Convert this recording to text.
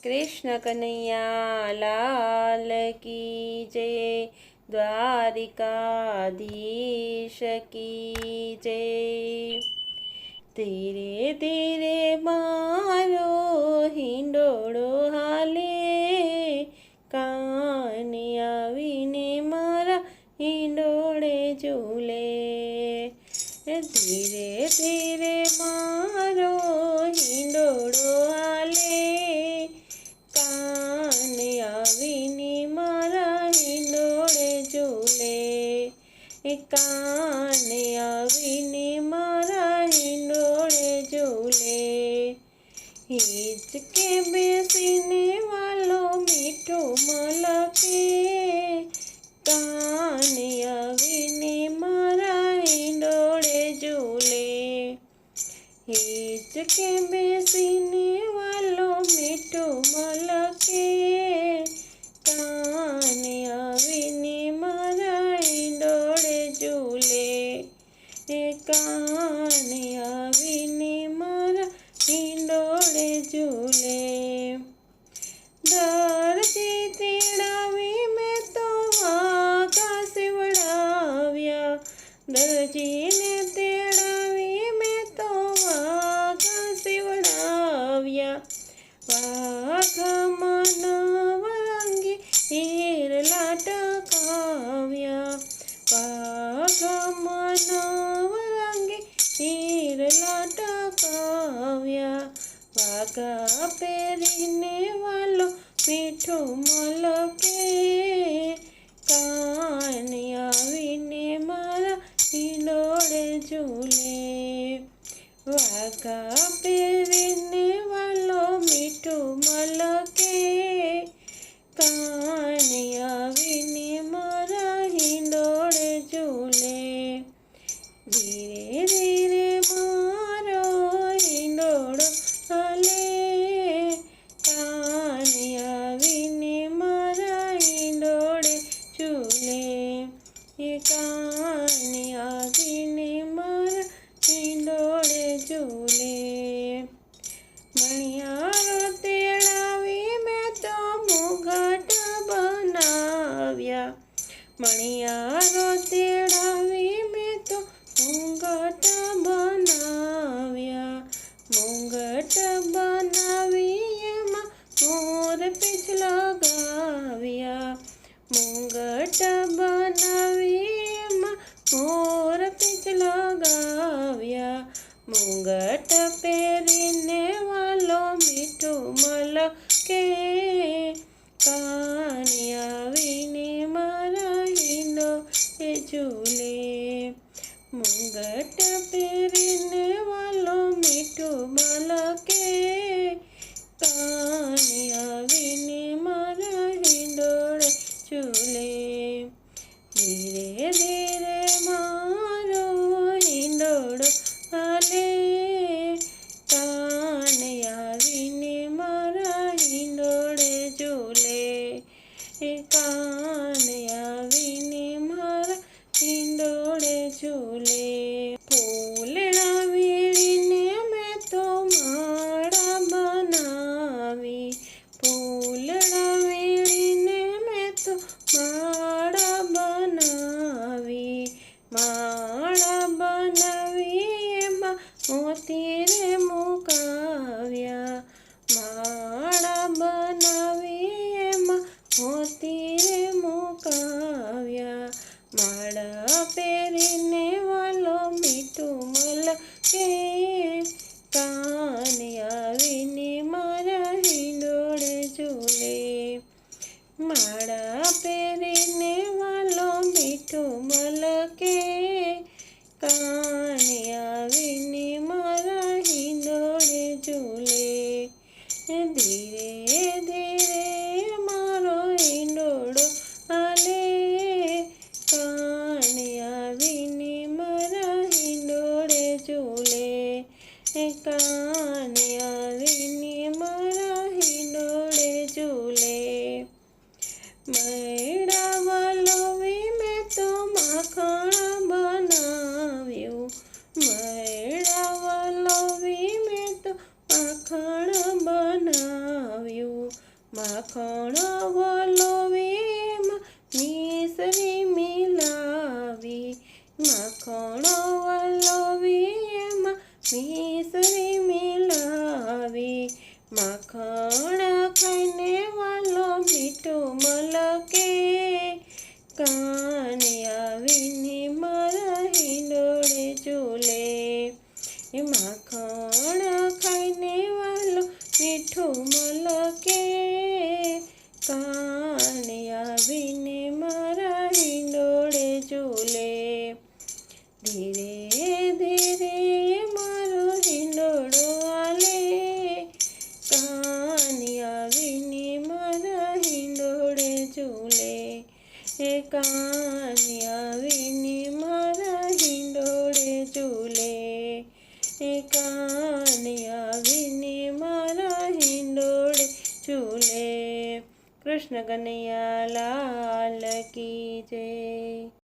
कृष्ण कन्हैया लाल की जय। द्वारिकाधीश की जय। धीरे धीरे मारो हिंडोळो हाले, काने आवीने मारा हिंडोळे झूले। धीरे धीरे मारो हिंडोळो हाले, काने आवीने मारा हिंडोळे झूले। काने आवीने मारा हिंडोळे झूले। हिचके बेसीने वालो मीठो मलके, काने आवीने मारा हिंडोळे झूले। हिचके बेसीने वालो मीठो मलके, काने आवीने मारा हिंडोळे झूले। काने आवीने मारा हिंडोळे झूले। दर्जी तेड़ावी मैं तो वाघा सीवड़ाव्या, दर्जीने तेड़ावी मैं तो वाघा सीवड़ाव्या। वाघामां नवरंगी हीरला टकाव्या, वाघामां नवरंगी हीरला टकाव्या। वाघा पेरीने वालो मीठो मलके, काने आवीने मारा हिंडोळे झूले। वाघा पेरीने वालो मीठो मलके, काने आवीने मारा हिंडोळे झूले। धीरे धीरे मारो हिंडोळो हाले, काने आवीने मारा हिंडोळे झूले। काने आवीने मारा हिंडोळे झूले। मणियारो तेड़ावी मैं तो मुंगट बनाव्या, मणियारो तेड़ावी मैं तो मुंगट बनाव्या। मुंगट बनावी एमां मोर पीछ लगाव्या, मुंगट बनावी एमां मोर पीछ लगाव्या। मुंगट पेरीने वालो मीठो मलके, काने आवीने मारा हिंडोळे झूले। मुंगट पेरीने वालो मीठो मलके, काने आवीने मारा हिंडोळे झूले। धीरे धीरे मारो हिंडोळो हाले, काने आवीने मारा हिंडोळे झूले। काने आवीने मारा हिंडोळे झूले। फूलड़ा वीणीने मैं तो माळा बनावी, फूलड़ा वीणीने मैं तो माळा बनावी। माळा बनावी एमां मोती रे मुकाव्या, माळा बनावी एमां मोती रे मुकाव्या। माळा पेरीने वालो मीठो मलके, काने आवीने मारा हिंडोळे झूले। माळा पेरीने वालो मीठो मलके, काने आवीने मारा हिंडोळे झूले। धीरे धीरे मारो हिंडोळो हाले, काने आवीने मारा हिंडोळे झूले। काने आवीने मारा हिंडोळे झूले। मैड़ा वलोवी मैं तो माखण बनाव्यो, मैड़ा वलोवी मैं तो माखण बनाव्यो। માખણ વલોવીમાં મિસરી મિલાવી, માખણ વલોવીમાં મિસરી મિલાવી, માખણ ખાઈને વાલો મીઠું મલકે, કાને આવીને મારા હિંડોળે ઝૂલે. એ માખણ ખાઈને વાલો મીઠું મલકે, કાને આવીને મારા હિંડોળે ઝૂલે. ધીરે ધીરે મારો હિંડોળો હાલે, કાને આવીને મારા હિંડોળે ઝૂલે. એ કાને આવીને મારા હિંડોળે ઝૂલે, એ કાને આવીને મારા હિંડોળે ઝૂલે. કૃષ્ણ કનૈયા લાલ કી જય.